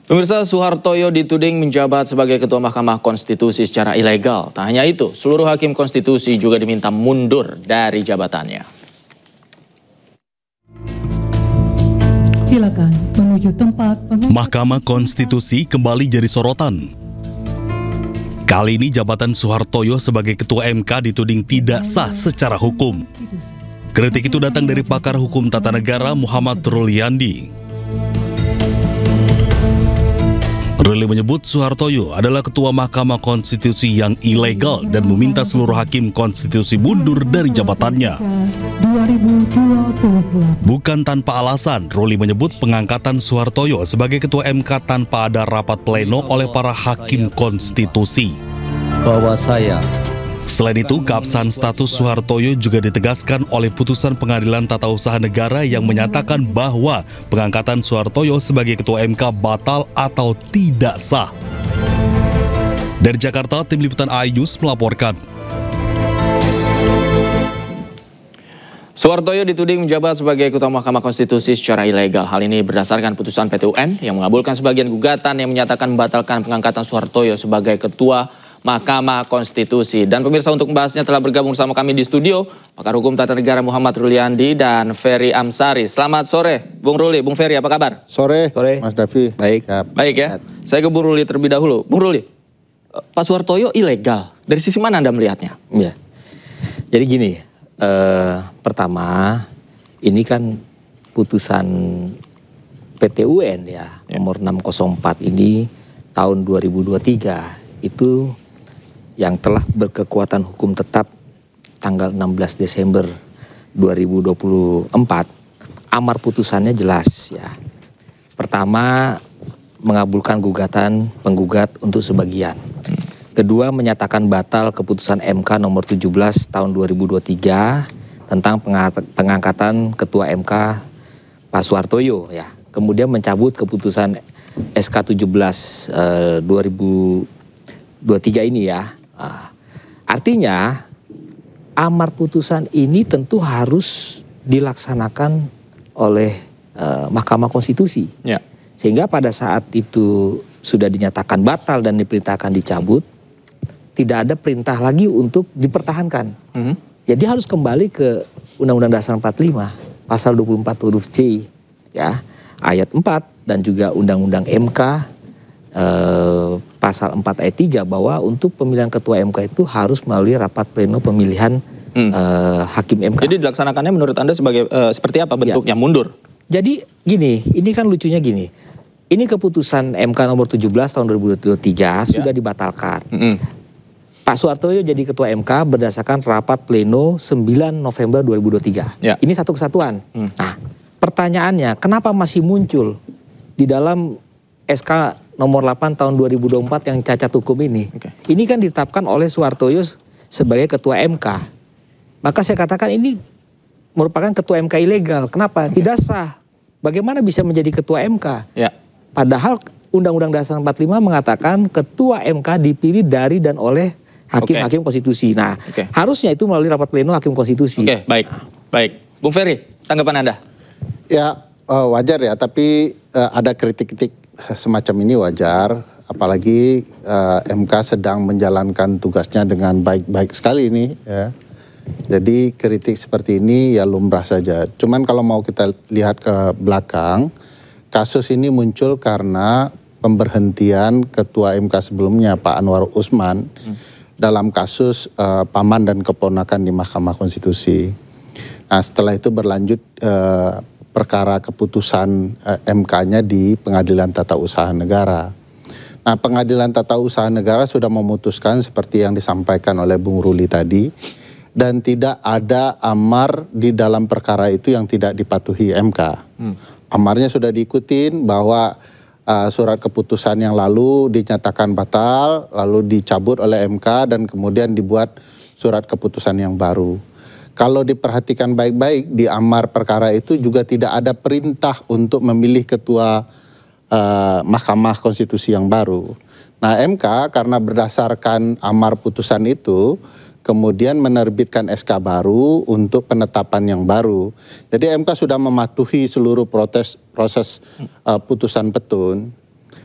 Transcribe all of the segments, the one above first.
Pemirsa, Soehartoyo dituding menjabat sebagai Ketua Mahkamah Konstitusi secara ilegal. Tak hanya itu, seluruh hakim konstitusi juga diminta mundur dari jabatannya. Silakan menuju tempat Mahkamah Konstitusi kembali jadi sorotan. Kali ini jabatan Soehartoyo sebagai Ketua MK dituding tidak sah secara hukum. Kritik itu datang dari pakar hukum tata negara Muhammad Ruliandi. Ruli menyebut Soehartoyo adalah Ketua Mahkamah Konstitusi yang ilegal dan meminta seluruh hakim konstitusi mundur dari jabatannya. Bukan tanpa alasan, Ruli menyebut pengangkatan Soehartoyo sebagai Ketua MK tanpa ada rapat pleno oleh para hakim konstitusi. Selain itu, keabsahan status Soehartoyo juga ditegaskan oleh putusan Pengadilan Tata Usaha Negara yang menyatakan bahwa pengangkatan Soehartoyo sebagai Ketua MK batal atau tidak sah. Dari Jakarta, Tim Liputan iNews melaporkan. Soehartoyo dituding menjabat sebagai Ketua Mahkamah Konstitusi secara ilegal. Hal ini berdasarkan putusan PT UN yang mengabulkan sebagian gugatan yang menyatakan membatalkan pengangkatan Soehartoyo sebagai Ketua Mahkamah Konstitusi. Dan pemirsa, untuk membahasnya telah bergabung bersama kami di studio pakar hukum tata negara Muhammad Ruliandi dan Ferry Amsari. Selamat sore, Bung Ruli. Bung Ferry, apa kabar? Sore, Mas Davi. Baik. Baik ya. Saya ke Bung Ruli terlebih dahulu. Bung Ruli, Pak Soehartoyo ilegal. Dari sisi mana Anda melihatnya? Ya. Jadi gini, pertama ini kan putusan PT UN ya, nomor 604 ini tahun 2023 itu yang telah berkekuatan hukum tetap tanggal 16 Desember 2024, amar putusannya jelas ya. Pertama, mengabulkan gugatan penggugat untuk sebagian. Kedua, menyatakan batal keputusan MK nomor 17 tahun 2023 tentang pengangkatan Ketua MK Pak Soehartoyo ya. Kemudian mencabut keputusan SK 17 2023 ini ya. Artinya amar putusan ini tentu harus dilaksanakan oleh Mahkamah Konstitusi. Ya. Sehingga pada saat itu sudah dinyatakan batal dan diperintahkan dicabut, tidak ada perintah lagi untuk dipertahankan. Jadi harus kembali ke Undang-Undang Dasar 45 pasal 24 huruf C ya, ayat 4 dan juga Undang-Undang MK pasal 4 ayat 3 bahwa untuk pemilihan Ketua MK itu harus melalui rapat pleno pemilihan hakim MK. Jadi dilaksanakannya menurut Anda sebagai seperti apa bentuknya? Ya. Mundur? Jadi gini, ini kan lucunya gini. Ini keputusan MK nomor 17 tahun 2023 sudah dibatalkan. Pak Soehartoyo jadi Ketua MK berdasarkan rapat pleno 9 November 2023. Ya. Ini satu kesatuan. Nah, pertanyaannya kenapa masih muncul di dalam SK nomor 8 tahun 2024 yang cacat hukum ini? Ini kan ditetapkan oleh Soehartoyo sebagai Ketua MK. Maka saya katakan ini merupakan Ketua MK ilegal. Kenapa? Tidak sah. Bagaimana bisa menjadi Ketua MK? Ya. Padahal Undang-Undang Dasar 45 mengatakan Ketua MK dipilih dari dan oleh hakim-hakim konstitusi. Nah, harusnya itu melalui rapat pleno hakim konstitusi. Baik. Baik. Bung Ferry, tanggapan Anda? Ya, wajar ya, tapi ada kritik-kritik semacam ini wajar. Apalagi MK sedang menjalankan tugasnya dengan baik-baik sekali ini ya. Jadi kritik seperti ini ya lumrah saja. Cuman kalau mau kita lihat ke belakang, kasus ini muncul karena pemberhentian Ketua MK sebelumnya Pak Anwar Usman dalam kasus paman dan keponakan di Mahkamah Konstitusi. Nah, setelah itu berlanjut perkara keputusan MK-nya di Pengadilan Tata Usaha Negara. Nah, Pengadilan Tata Usaha Negara sudah memutuskan seperti yang disampaikan oleh Bung Ruli tadi, dan tidak ada amar di dalam perkara itu yang tidak dipatuhi MK. Amarnya sudah diikutin bahwa surat keputusan yang lalu dinyatakan batal, lalu dicabut oleh MK dan kemudian dibuat surat keputusan yang baru. Kalau diperhatikan baik-baik di amar perkara itu juga tidak ada perintah untuk memilih ketua Mahkamah Konstitusi yang baru. Nah, MK karena berdasarkan amar putusan itu kemudian menerbitkan SK baru untuk penetapan yang baru. Jadi MK sudah mematuhi seluruh proses putusan petun.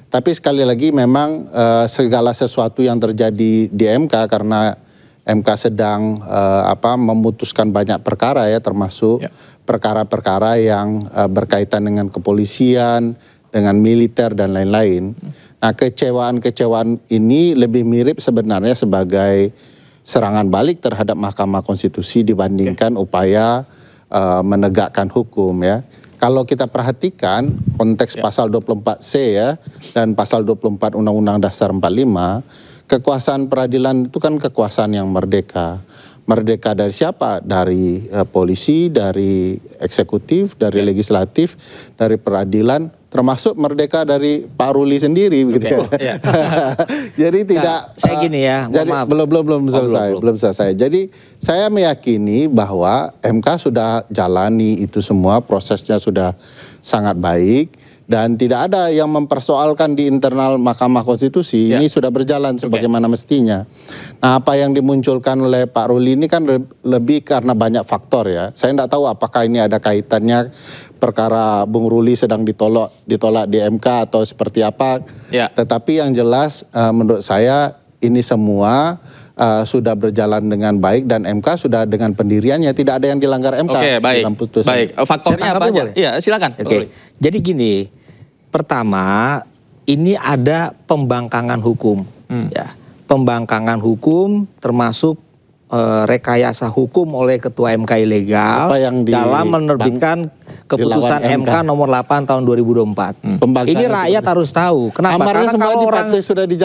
Tapi sekali lagi memang segala sesuatu yang terjadi di MK karena MK sedang memutuskan banyak perkara ya, termasuk perkara-perkara yang berkaitan dengan kepolisian, dengan militer dan lain-lain. Nah, kecewaan-kecewaan ini lebih mirip sebenarnya sebagai serangan balik terhadap Mahkamah Konstitusi dibandingkan upaya menegakkan hukum ya. Kalau kita perhatikan konteks pasal 24C ya dan pasal 24 Undang-Undang Dasar 45, kekuasaan peradilan itu kan kekuasaan yang merdeka. Merdeka dari siapa? Dari polisi, dari eksekutif, dari legislatif, dari peradilan, termasuk merdeka dari Pak Ruli sendiri begitu. Jadi tidak saya gini ya, jadi belum selesai. Jadi saya meyakini bahwa MK sudah jalani itu semua, prosesnya sudah sangat baik dan tidak ada yang mempersoalkan di internal Mahkamah Konstitusi. Ini sudah berjalan sebagaimana mestinya. Nah, apa yang dimunculkan oleh Pak Ruli ini kan lebih karena banyak faktor ya. Saya tidak tahu apakah ini ada kaitannya perkara Bung Ruli sedang ditolak di MK atau seperti apa. Tetapi yang jelas menurut saya ini semua sudah berjalan dengan baik dan MK sudah dengan pendiriannya, tidak ada yang dilanggar MK. Oke, baik. Dalam putusan. Baik, faktornya apa aja? Iya, silakan. Oke. Jadi gini, pertama ini ada pembangkangan hukum, ya, pembangkangan hukum termasuk rekayasa hukum oleh Ketua MK ilegal dalam menerbitkan keputusan MK nomor 8 tahun 2024. Ini rakyat harus tahu. Kenapa? Karena kalau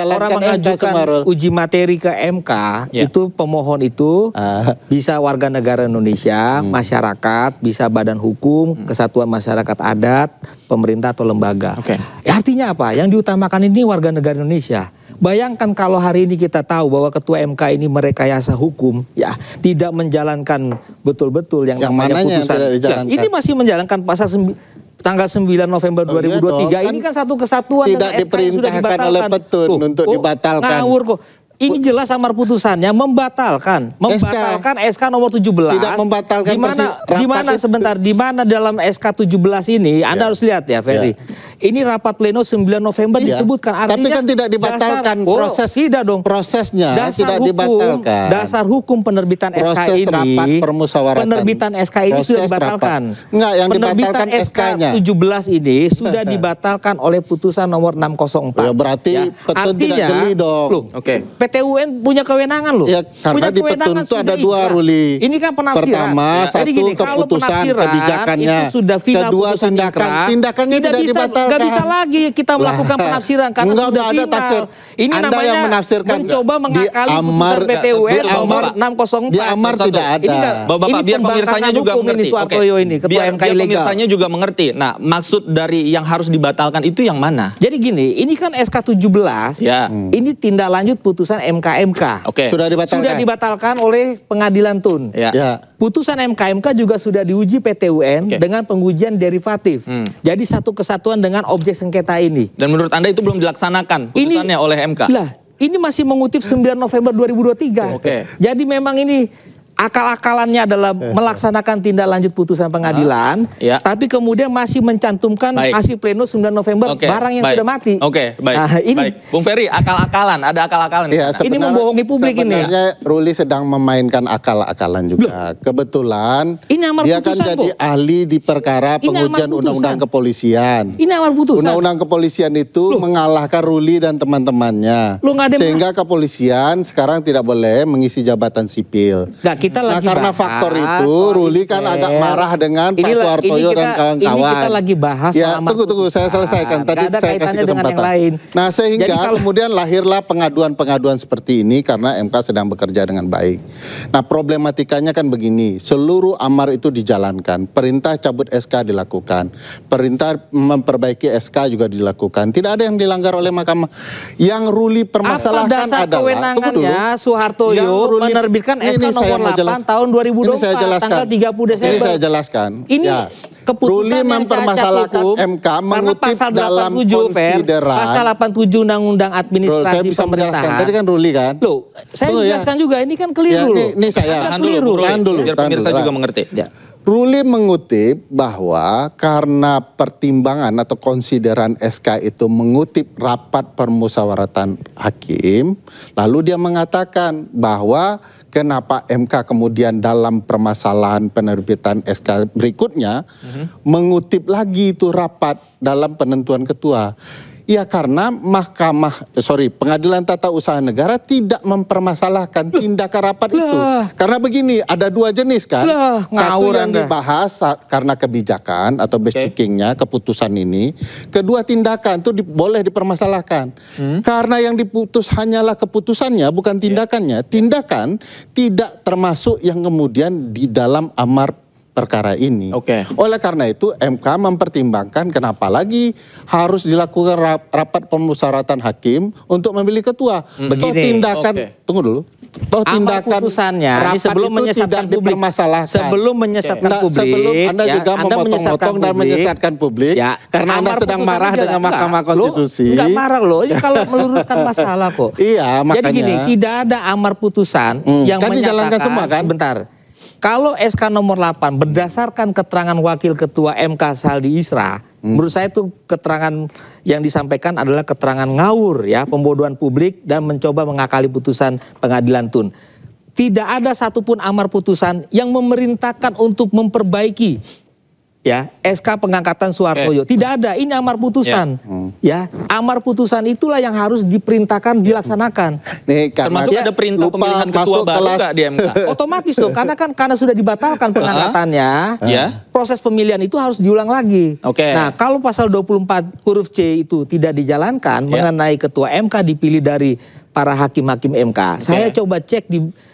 orang mengajukan uji materi ke MK, itu pemohon itu bisa warga negara Indonesia, masyarakat, bisa badan hukum, kesatuan masyarakat adat, pemerintah atau lembaga. Artinya apa? Yang diutamakan ini warga negara Indonesia. Bayangkan kalau hari ini kita tahu bahwa Ketua MK ini merekayasa hukum, ya, tidak menjalankan betul-betul yang namanya putusan. Ya, ini masih menjalankan pasal tanggal 9 November 2023. Ini kan satu kesatuan tidak diperintahkan oleh Petun untuk dibatalkan. Ngawur kok. Ini jelas amar putusannya membatalkan SK nomor 17. Tidak membatalkan. Di mana dalam SK 17 ini Anda harus lihat ya, Ferry. Ini rapat pleno 9 November disebutkan. Artinya tapi kan tidak dibatalkan prosesnya tidak dibatalkan. Dasar hukum penerbitan SK ini. Rapat permusyawaratan. Penerbitan SK ini sudah dibatalkan. Enggak, yang dibatalkan SK-nya. SK 17 ini sudah dibatalkan oleh putusan nomor 604. Ya berarti Petun tidak jeli dong. PT UN punya kewenangan loh. Ya, karena di Petun itu ada dua, Ruli. Ini kan penafsiran. Pertama, satu keputusan kebijakannya. Itu sudah final kedua, tindakannya tidak dibatalkan. Gak bisa lagi kita melakukan penafsiran karena sudah final. Tafsir. Ini Anda namanya yang menafsirkan. mencoba mengakali putusan PT UN nomor 604. Di Amar tidak ada. Bapak, biar pemirsanya juga mengerti. Suhartoyo ini, Ketua MK ilegal. Pemirsanya juga mengerti. Nah, maksud dari yang harus dibatalkan itu yang mana? Jadi gini, ini kan SK 17. Ini tindak lanjut putusan MK. Sudah dibatalkan oleh Pengadilan Tun. Putusan MK juga sudah diuji PT UN dengan pengujian derivatif. Jadi satu kesatuan dengan objek sengketa ini. Dan menurut Anda itu belum dilaksanakan putusannya oleh MK? Ini masih mengutip 9 November 2023. Jadi memang ini akal-akalannya adalah melaksanakan tindak lanjut putusan pengadilan, tapi kemudian masih mencantumkan hasil pleno 9 November barang yang sudah mati. Ini Bung Ferry, akal-akalan, ada akal-akalan. Ini membohongi publik ini. Sebenarnya Ruli sedang memainkan akal-akalan juga. Kebetulan dia kan jadi ahli di perkara pengujian undang-undang kepolisian. Ini amar putusan. Undang-undang kepolisian itu mengalahkan Ruli dan teman-temannya. Sehingga kepolisian sekarang tidak boleh mengisi jabatan sipil. Karena faktor itu Ruli kan agak marah dengan Pak Suhartoyo dan kawan-kawan. Ini kita lagi bahas. Tunggu, saya selesaikan. Tadi saya kasih kesempatan. Nah, sehingga kemudian lahirlah pengaduan-pengaduan seperti ini karena MK sedang bekerja dengan baik. Nah, problematikanya kan begini, seluruh amar itu dijalankan, perintah cabut SK dilakukan, perintah memperbaiki SK juga dilakukan. Tidak ada yang dilanggar oleh Mahkamah. Yang Ruli permasalahkan adalah Suhartoyo menerbitkan SK nomor 8 tahun 2024 tanggal 30 Desember. Ini saya jelaskan. Ini keputusan Ruli mempermasalahkan MK mengutip dalam konsideran. Pasal 87 Undang-Undang Administrasi Pemerintahan. Tadi kan Ruli kan? Saya jelaskan juga, ini kan keliru loh. Ini saya. Tahan dulu. Biar pemirsa juga mengerti. Ruli mengutip bahwa karena pertimbangan atau konsideran SK itu mengutip rapat permusyawaratan hakim, lalu dia mengatakan bahwa kenapa MK kemudian dalam permasalahan penerbitan SK berikutnya mengutip lagi itu rapat dalam penentuan ketua. Ya karena Pengadilan Tata Usaha Negara tidak mempermasalahkan tindakan rapat itu. Karena begini, ada dua jenis kan. Satu yang dibahas karena kebijakan atau basickingnya keputusan ini. Kedua tindakan itu boleh dipermasalahkan. Karena yang diputus hanyalah keputusannya bukan tindakannya. Tindakan tidak termasuk yang kemudian di dalam amar perkara ini. Oleh karena itu MK mempertimbangkan kenapa lagi harus dilakukan rapat permusyawaratan hakim untuk memilih ketua. Toh tindakan, tunggu dulu. Toh tindakan putusannya ini sebelum menyesatkan publik. Sebelum menyesatkan publik. Sebelum Anda juga memotong-motong dan menyesatkan publik. Karena Anda sedang marah dengan Mahkamah Konstitusi. Enggak marah loh, ini kalau meluruskan masalah kok. Iya, makanya. Jadi gini, tidak ada amar putusan yang kan dijalankan menyatakan, semua kan? Bentar. Kalau SK nomor 8 berdasarkan keterangan Wakil Ketua MK Saldi Isra, menurut saya itu keterangan yang disampaikan adalah keterangan ngawur ya, pembodohan publik dan mencoba mengakali putusan pengadilan Tun. Tidak ada satupun amar putusan yang memerintahkan untuk memperbaiki ya SK pengangkatan Soehartoyo. Tidak ada, ini amar putusan. Ya, amar putusan itulah yang harus diperintahkan dilaksanakan. Nih, termasuk ada perintah pemilihan ketua baru nggak di MK? Otomatis dong, karena sudah dibatalkan pengangkatannya. Proses pemilihan itu harus diulang lagi. Nah, kalau pasal 24 huruf C itu tidak dijalankan mengenai ketua MK dipilih dari para hakim-hakim MK. Saya coba cek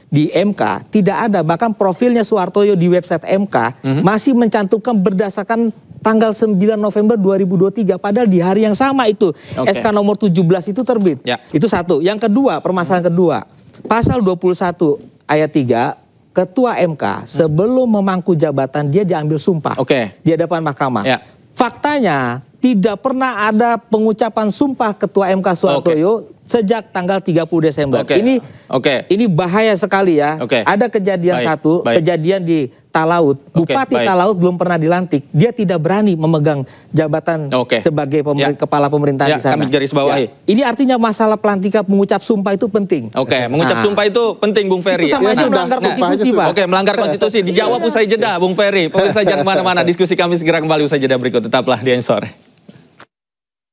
di MK, tidak ada, bahkan profilnya Soehartoyo di website MK masih mencantumkan berdasarkan tanggal 9 November 2023, padahal di hari yang sama itu SK nomor 17 itu terbit. Itu satu. Yang kedua, permasalahan kedua, pasal 21 ayat 3, ketua MK sebelum memangku jabatan dia diambil sumpah di hadapan mahkamah. Faktanya tidak pernah ada pengucapan sumpah ketua MK Soehartoyo sejak tanggal 30 Desember. Ini bahaya sekali ya. Ada kejadian kejadian di Talaut. Bupati Talaut belum pernah dilantik. Dia tidak berani memegang jabatan sebagai kepala pemerintahan di sana. Kami garis bawahi. Ini artinya masalah pelantikan mengucap sumpah itu penting. Mengucap sumpah itu penting, Bung Ferry. Itu sama aja melanggar konstitusi, Pak. Melanggar konstitusi. Dijawab usai jeda, Bung Ferry. Pemirsa jangan kemana-mana. Diskusi kami segera kembali usai jeda berikut. Tetaplah di Ensor.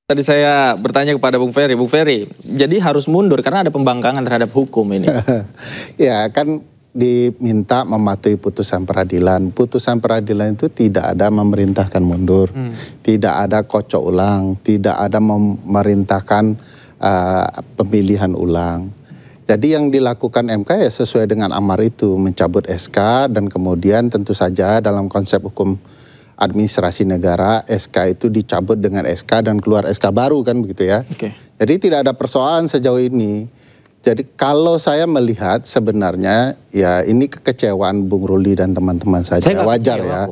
Tadi saya bertanya kepada Bung Ferry, jadi harus mundur karena ada pembangkangan terhadap hukum ini. Ya kan diminta mematuhi putusan peradilan. Putusan peradilan itu tidak ada memerintahkan mundur, tidak ada kocok ulang, tidak ada memerintahkan pemilihan ulang. Jadi yang dilakukan MK ya sesuai dengan amar itu, mencabut SK dan kemudian tentu saja dalam konsep hukum administrasi negara, SK itu dicabut dengan SK dan keluar SK baru kan begitu ya. Jadi tidak ada persoalan sejauh ini. Jadi kalau saya melihat sebenarnya ya ini kekecewaan Bung Ruli dan teman-teman saja, wajar ya.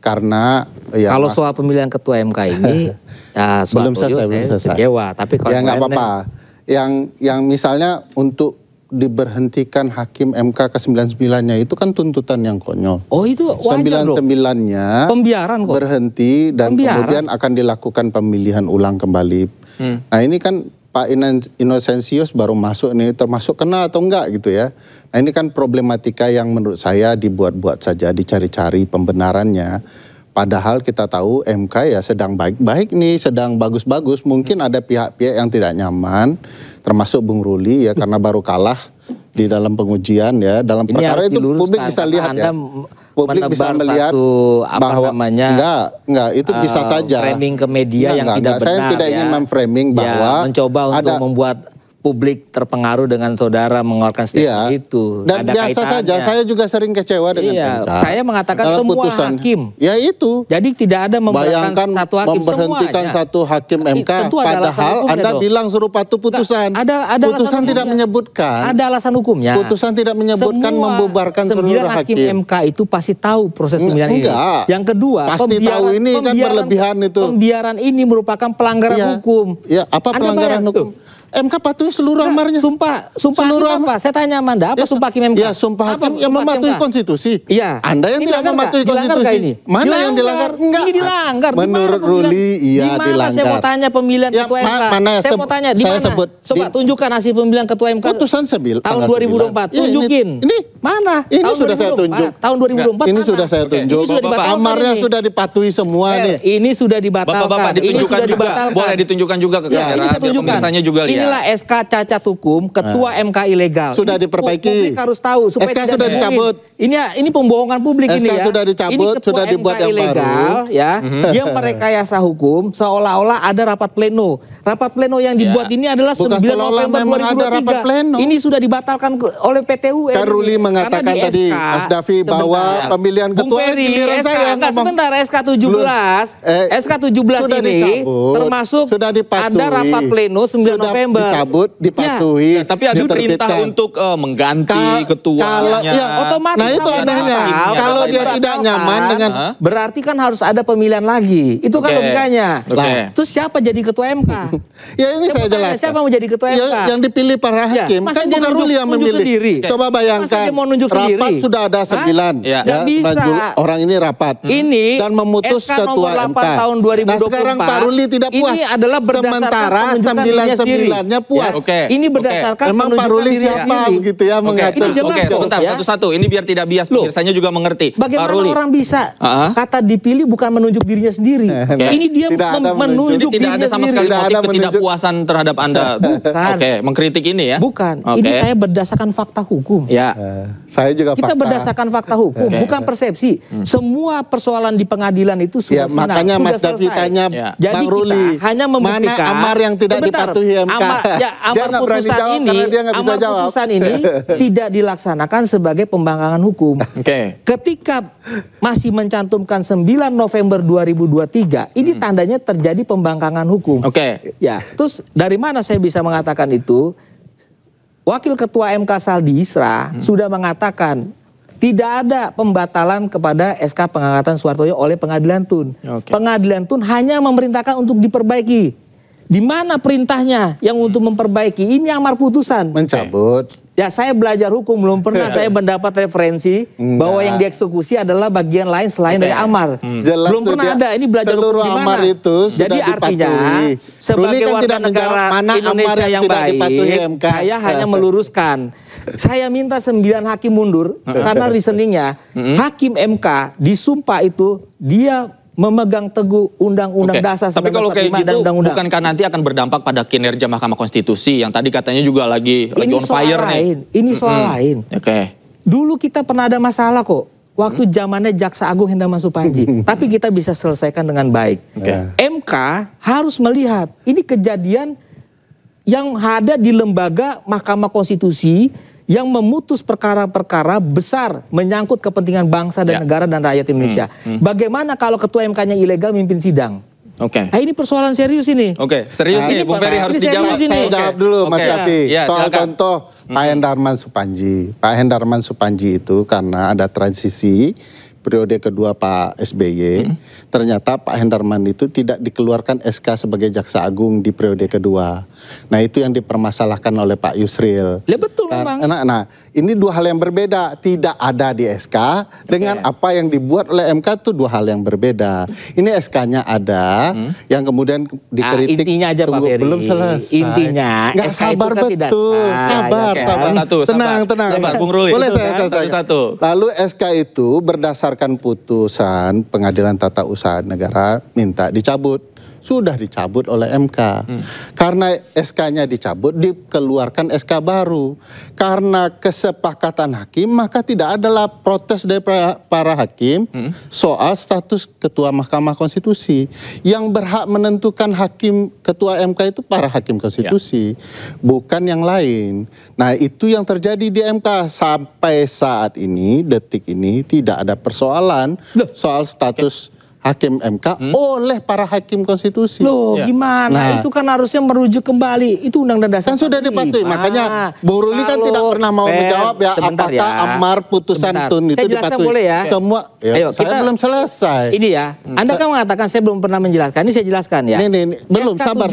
Karena ya kalau soal pemilihan ketua MK ini ya belum selesai. Kecewa, tapi kalau ya nggak apa-apa. Yang misalnya untuk diberhentikan hakim MK ke-99-nya itu kan tuntutan yang konyol. Oh itu wajar 99-nya pembiaran kok. Berhenti dan kemudian akan dilakukan pemilihan ulang kembali. Nah ini kan Pak Inocensius baru masuk nih, termasuk kena atau enggak gitu ya. Nah ini kan problematika yang menurut saya dibuat-buat saja, dicari-cari pembenarannya. Padahal kita tahu MK ya sedang baik-baik nih, sedang bagus-bagus. Mungkin ada pihak-pihak yang tidak nyaman, termasuk Bung Ruli ya karena baru kalah di dalam pengujian ya. Dalam perkara itu publik bisa lihat ya. Publik bisa melihat bahwa enggak itu bisa saja. Framing ke media yang tidak benar. Saya tidak ingin memframing bahwa mencoba untuk membuat publik terpengaruh dengan saudara mengeluarkan statement itu. Dan ada biasa kaitannya saja, saya juga sering kecewa dengan MK. Saya mengatakan dalam semua putusan, hakim. Ya itu. Jadi tidak ada bayangkan satu hakim, memberhentikan satu hakim MK, padahal Anda bilang suruh patuh putusan. Putusan tidak menyebutkan. Ada alasan hukumnya. Putusan tidak menyebutkan membubarkan seluruh hakim. MK itu pasti tahu proses pemilihan ini. Yang kedua, pasti tahu ini kan berlebihan itu. Pembiaran ini merupakan pelanggaran hukum. Ya, apa pelanggaran hukum? MK patuhi seluruh amarnya. Sumpah Seluruh hakim apa? Saya tanya sama Anda, apa sumpah hakim MK? Ya, sumpah hakim yang mematuhi konstitusi. Iya. Anda yang Ini tidak dilanggar mematuhi nggak? Dilanggar konstitusi. nggak ini? Mana yang dilanggar? Enggak. Ini dilanggar. Menurut Di mana Ruli, iya Di mana dilanggar. saya mau tanya pemilihan Ya, ketua MK? mana Saya mau tanya di saya mana? sebut Coba tunjukkan hasil pemilihan ketua MK putusan tahun 2024. Ya, Tunjukin. ini mana? Ini Tahun sudah saya 2024. tunjuk. Tahun 2024 Ini mana? sudah saya tunjuk. Ini sudah dibatalkan Amarnya ini. sudah dipatuhi semua nih. Ini sudah dibatalkan. Bapak-bapak Ini ditunjukkan sudah juga. dibatalkan. Boleh ditunjukkan juga ke Ya, kamera. ini saya biar tunjukkan. pemirsanya juga lihat. Inilah SK cacat hukum Ketua MK ilegal. Sudah Ini diperbaiki. Publik harus tahu supaya SK tidak sudah dibohongin. dicabut. Ini pembohongan publik SK ini ya. sudah dicabut, ini ketua sudah dibuat MK yang ilegal, baru. ya. Dia merekayasa hukum seolah-olah ada rapat pleno. Rapat pleno yang dibuat ini adalah Bukan 9 seolah-olah November memang ada rapat 2023. pleno. Ini sudah dibatalkan oleh PTUN. Kan Ruli mengatakan Karena di tadi, SK, Mas Davi, bahwa pemilian Bung ketua Ferry, giliran SK, saya enggak, ngomong. sebentar, SK 17 SK 17 sudah ini dicabut, termasuk sudah dipatuhi, ada rapat pleno 9 sudah November. dicabut, dipatuhi. Ya, tapi ada perintah untuk mengganti ketuanya. Ya, otomatis. Nah itu anehnya. Kalau dia tidak nyaman dengan berarti kan harus ada pemilihan lagi. Itu kan logikanya. Oke. Terus siapa jadi ketua MK? ya ini saya jelaskan. Siapa mau jadi ketua MK? Yang dipilih para hakim masa kan dia bukan Ruli yang nunjuk memilih. sendiri? Coba Masa bayangkan. dia mau nunjuk rapat sendiri? sudah ada 9. Ya. Nggak bisa. Orang ini rapat. Ini dan memutus SK ketua nomor 8 MK. tahun 2024. Nah sekarang Pak Ruli tidak puas. Ini adalah berdasarkan sementara penunjukan dirinya sendiri. 9-9-nya puas. Ya, oke. Ini berdasarkan Memang Pak penunjukan Ruli dirinya siapa sendiri. begitu ya mengatur. Ini jelas Oke, kok, sebentar, ya. satu-satu. Ini biar tidak bias, pemirsanya juga mengerti. Pak Bagaimana Ruli. orang bisa kata dipilih bukan menunjuk dirinya sendiri? Ini dia Tidak ada menunjuk Jadi tidak ada dirinya sama sendiri. sekali Tidak motif ada menunjuk. ketidakpuasan terhadap Anda. Bukan. Oke, mengkritik ini ya? Bukan. Oke. Ini saya berdasarkan fakta hukum. Ya. Saya juga Kita fakta. berdasarkan fakta hukum, bukan persepsi. Semua persoalan di pengadilan itu Ya, sudah final, makanya sudah Mas Davi selesai. tanya Ya. Jadi Bang Ruli, kita hanya membuktikan mana amar yang tidak sebentar, dipatuhi MK? Amar Dia nggak berani putusan jawab ini, karena dia nggak bisa amar jawab. putusan ini tidak dilaksanakan sebagai pembangkangan hukum. Oke. Ketika masih mencantumkan 9 November 2023, ini tandanya terjadi pembangkangan hukum. Oke. Ya, terus dari mana saya bisa mengatakan itu? Wakil Ketua MK Saldi Isra sudah mengatakan tidak ada pembatalan kepada SK pengangkatan Suhartoyo oleh Pengadilan Tun. Oke. Pengadilan Tun hanya memerintahkan untuk diperbaiki. Di mana perintahnya yang untuk memperbaiki? Ini amar putusan. Mencabut. Ya saya belajar hukum, belum pernah saya mendapat referensi bahwa yang dieksekusi adalah bagian lain selain dari amar. Jelas Belum tuh pernah dia, ada, ini belajar seluruh hukum di mana? amar itu sudah Jadi artinya dipatuhi. Ruli sebagai kan warga tidak menjawab negara mana amar Indonesia yang yang tidak baik, dipatuhi MK. saya hanya meluruskan. Saya minta 9 hakim mundur karena reasoningnya hakim MK disumpah itu dia memegang teguh Undang-Undang Oke. Dasar 1945 Tapi kalau kayak dan gitu, Undang-Undang. bukankah nanti akan berdampak pada kinerja Mahkamah Konstitusi yang tadi katanya juga lagi Ini on soal fire nih? lain. Ini soal lain. Oke. Dulu kita pernah ada masalah kok. Waktu zamannya Jaksa Agung Hendarman Supanji. Tapi kita bisa selesaikan dengan baik. Oke. MK harus melihat ini kejadian yang ada di lembaga Mahkamah Konstitusi yang memutus perkara-perkara besar menyangkut kepentingan bangsa dan negara dan rakyat Indonesia. Bagaimana kalau ketua MK-nya ilegal mimpin sidang? Oke. Nah, ini persoalan serius ini. Oke, serius Nah, nih, ini Bung Ferry harus ini serius dijawab. ini. Saya jawab dulu Mas Oke. Davi. Ya, Soal silakan. contoh Pak Hendarman Supanji. Pak Hendarman Supanji itu karena ada transisi periode kedua Pak SBY, ternyata Pak Hendarman itu tidak dikeluarkan SK sebagai Jaksa Agung di periode kedua. Nah itu yang dipermasalahkan oleh Pak Yusril. Ya betul memang. Nah ini dua hal yang berbeda. Tidak ada di SK dengan apa yang dibuat oleh MK itu dua hal yang berbeda. Ini SK-nya ada, yang kemudian dikritik. Intinya aja Pak Tunggu, Ferry. belum selesai. Intinya Nggak SK itu sabar kan tidak betul. sah, Sabar, ya kan? sabar. Satu, Tenang, sabar. tenang. Sabar, Bung Ruli. Boleh Itu saya kan, selesaikan. satu-satu. Lalu SK itu berdasarkan putusan Pengadilan Tata Usaha Negara minta dicabut. Sudah dicabut oleh MK. Karena SK-nya dicabut, dikeluarkan SK baru. Karena kesepakatan hakim, maka tidak adalah protes dari para hakim soal status Ketua Mahkamah Konstitusi. Yang berhak menentukan hakim Ketua MK itu para hakim konstitusi, bukan yang lain. Nah itu yang terjadi di MK. Sampai saat ini, detik ini, tidak ada persoalan soal status hakim MK oleh para hakim konstitusi. Loh, gimana? Nah, itu kan harusnya merujuk kembali. Itu Undang-Undang Dasar. Kan sudah dipatuhi, makanya Bung Ruli kan tidak pernah mau menjawab ya apakah amar putusan Tun itu dipatuhi. Boleh ya? Semua, Ayo, saya belum selesai. Ini ya, Anda kan mengatakan saya belum pernah menjelaskan. Ini saya jelaskan ya. Ini belum, sabar.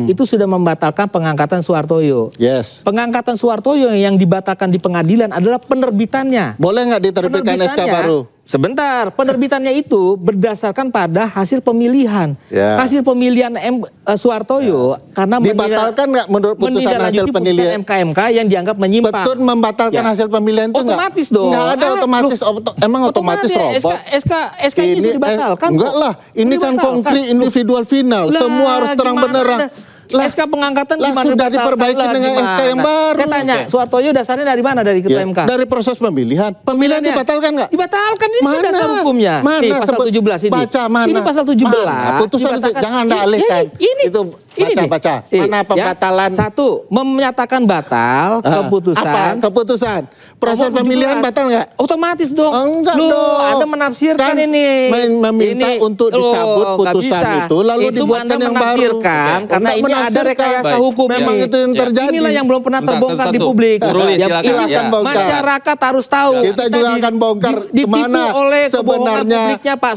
Itu sudah membatalkan pengangkatan Soehartoyo. Yes. Pengangkatan Soehartoyo yang dibatalkan di pengadilan adalah penerbitannya. Boleh nggak diterbitkan SK baru? Sebentar, penerbitannya itu berdasarkan pada hasil pemilihan. Ya. Hasil pemilihan Soehartoyo karena dibatalkan nggak menurut putusan hasil penilaian MK yang dianggap menyimpang. Betul membatalkan hasil pemilihan itu otomatis dong. Nggak ada otomatis. Emang otomatis robot? SK ini sudah dibatalkan. Enggak lah, ini kan konkret individual final. Semua harus terang benerang. SK pengangkatan lah, gimana? Sudah diperbaiki dengan SK yang baru. Saya tanya, Soehartoyo dasarnya dari mana? Dari Ketua MK? Dari proses pemilihan. Pemilihan dibatalkan nggak? Dibatalkan, ini mana? Dasar hukumnya. Mana? Nih, pasal 17 ini. Baca mana? Ini pasal 17. Mana? Putusan itu jangan Anda alihkan. Itu baca. Mana pembatalan? Ya, satu, menyatakan batal keputusan. Apa? Keputusan. Proses pemilihan batal nggak? Otomatis dong. Enggak dong. dong. Anda menafsirkan kan ini. Meminta untuk dicabut putusan itu, lalu dibuatkan yang baru. Karena ini ada rekayasa hukum. Memang itu yang terjadi. Inilah yang belum pernah terbongkar di publik. Silakan bongkar. Masyarakat harus tahu. Kita juga akan bongkar kemana sebenarnya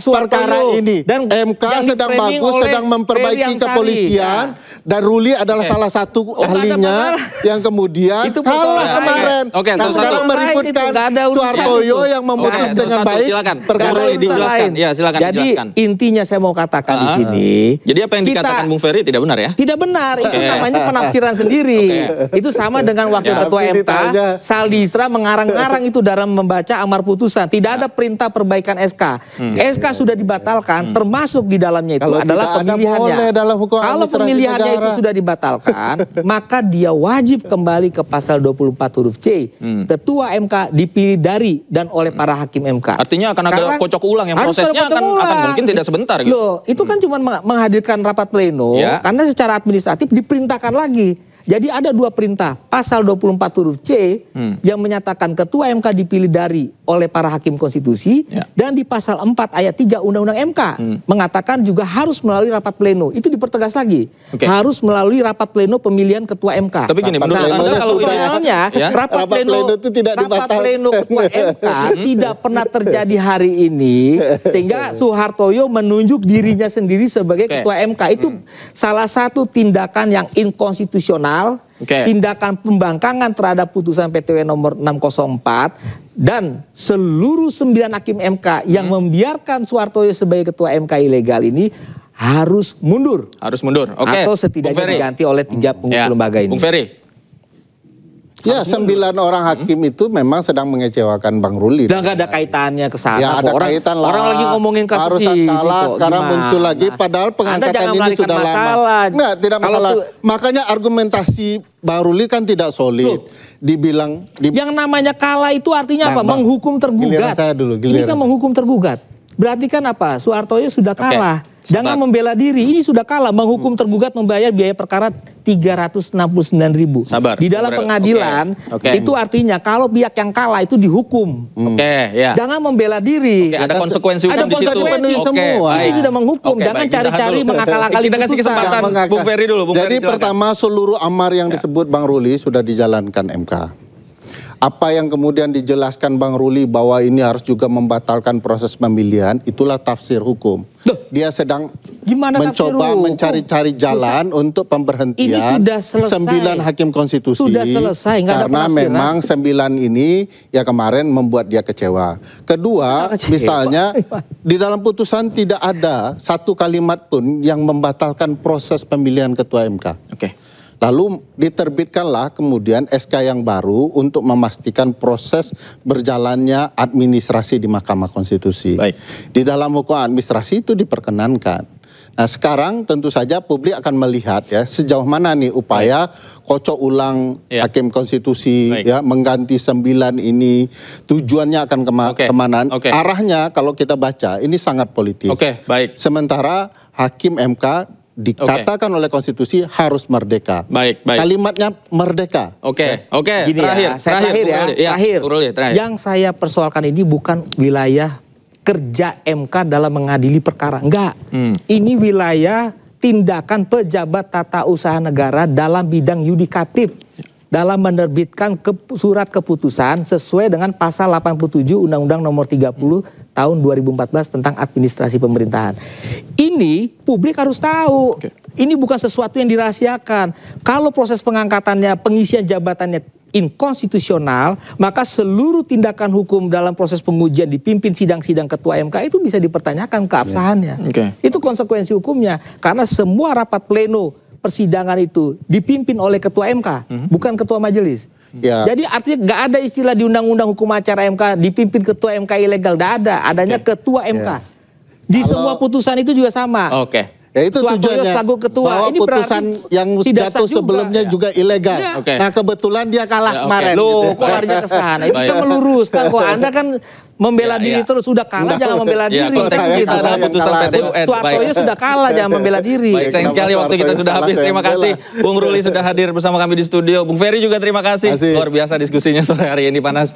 perkara ini. Dan MK sedang bagus, sedang memperbaiki kepolisian. Dan Ruli adalah salah satu ahlinya yang kemudian kalah kemarin. Nah, sekarang meributkan Soehartoyo yang memutus dengan baik perkara ini. Dijelaskan. Ya, silakan jadi dijelaskan. intinya saya mau katakan di sini. Jadi apa yang dikatakan Bung Ferry tidak benar ya? Tidak benar. Itu namanya penafsiran sendiri. Itu sama dengan Wakil Ketua MK Saldi Isra mengarang-arang itu dalam membaca amar putusan. Tidak ada perintah perbaikan SK. SK sudah dibatalkan, termasuk di dalamnya itu adalah pemilihannya. Kalau pemilihannya itu sudah dibatalkan, maka dia wajib kembali ke pasal 24 huruf C. Ketua MK dipilih dari dan oleh para hakim MK. Artinya akan ada kocok ulang yang prosesnya akan mungkin tidak sebentar gitu. Loh, itu kan cuma menghadirkan rapat pleno karena secara administratif diperintahkan lagi. Jadi ada dua perintah, pasal 24 huruf C yang menyatakan ketua MK dipilih dari oleh para hakim konstitusi dan di pasal 4 ayat 3 Undang-Undang MK mengatakan juga harus melalui rapat pleno. Itu dipertegas lagi. Harus melalui rapat pleno pemilihan ketua MK. Tapi gini, menurut Anda kalau rapat pleno itu tidak rapat pleno ketua MK tidak pernah terjadi hari ini sehingga Soehartoyo menunjuk dirinya sendiri sebagai ketua MK. Itu salah satu tindakan yang inkonstitusional. Tindakan pembangkangan terhadap putusan PT UN nomor 604 dan seluruh 9 hakim MK yang membiarkan Soehartoyo sebagai ketua MK ilegal ini harus mundur. Harus mundur. Atau setidaknya diganti oleh 3 pengurus lembaga ini. Bung Ferry. Ya, 9 orang hakim itu memang sedang mengecewakan Bang Ruli. Dan gak ada kaitannya ke sana. Ya ada kaitan lah. Orang lagi ngomongin kasus ini. Kalah, sekarang muncul lagi. Padahal pengangkatan ini sudah lama. Enggak, tidak masalah. Makanya argumentasi Bang Ruli kan tidak solid. Dibilang. Yang namanya kalah itu artinya apa? Menghukum tergugat. Giliran saya dulu. Ini kan menghukum tergugat. Berarti kan apa? Soehartoyo sudah kalah. Jangan membela diri, ini sudah kalah. Menghukum tergugat membayar biaya perkara 369.000. Sabar. Di dalam pengadilan, itu artinya kalau pihak yang kalah itu dihukum. Jangan membela diri. Ada konsekuensi hukum di situ. Ada konsekuensi semua. Ini sudah menghukum, jangan cari-cari mengakal-akali putusan. Kita kasih kesempatan Bung Ferry dulu. Jadi pertama seluruh amar yang disebut Bang Ruli sudah dijalankan MK. Apa yang kemudian dijelaskan Bang Ruli bahwa ini harus juga membatalkan proses pemilihan, itulah tafsir hukum. Dia sedang mencoba mencari-cari jalan untuk pemberhentian 9 hakim konstitusi. Sudah selesai, karena memang 9 ini ya kemarin membuat dia kecewa. Kedua, misalnya di dalam putusan tidak ada satu kalimat pun yang membatalkan proses pemilihan ketua MK. Lalu diterbitkanlah kemudian SK yang baru untuk memastikan proses berjalannya administrasi di Mahkamah Konstitusi. Di dalam hukum administrasi itu diperkenankan. Nah sekarang tentu saja publik akan melihat ya sejauh mana nih upaya kocok ulang hakim konstitusi ya mengganti 9 ini tujuannya akan kemana? Arahnya kalau kita baca ini sangat politis. Sementara hakim MK dikatakan oleh konstitusi harus merdeka. Kalimatnya merdeka. Gini terakhir. Yang saya persoalkan ini bukan wilayah kerja MK dalam mengadili perkara. Enggak. Ini wilayah tindakan pejabat tata usaha negara dalam bidang yudikatif. Dalam menerbitkan surat keputusan sesuai dengan pasal 87 Undang-Undang Nomor 30 tahun 2014 tentang administrasi pemerintahan. Ini publik harus tahu. Ini bukan sesuatu yang dirahasiakan. Kalau proses pengangkatannya, pengisian jabatannya inkonstitusional, maka seluruh tindakan hukum dalam proses pengujian dipimpin sidang-sidang ketua MK itu bisa dipertanyakan keabsahannya. Itu konsekuensi hukumnya. Karena semua rapat pleno persidangan itu dipimpin oleh ketua MK, bukan ketua majelis. Jadi artinya nggak ada istilah di Undang-Undang Hukum Acara MK dipimpin ketua MK ilegal, nggak ada. Adanya ketua MK. Di semua putusan itu juga sama. Ya itu tujuannya, ketua. bahwa Ini putusan yang jatuh sebelumnya juga ilegal. Nah kebetulan dia kalah kemarin. Loh, kok larinya ke sana? Itu kan meluruskan kok. Anda kan membela diri terus, sudah kalah jangan membela diri. Konteks kita adalah putusan PT UN. Soehartoyo sudah kalah, jangan membela diri. Baik, sayang sekali waktu kita sudah habis. Terima kasih Bung Ruli sudah hadir bersama kami di studio. Bung Ferry juga terima kasih. Luar biasa diskusinya sore hari ini, panas.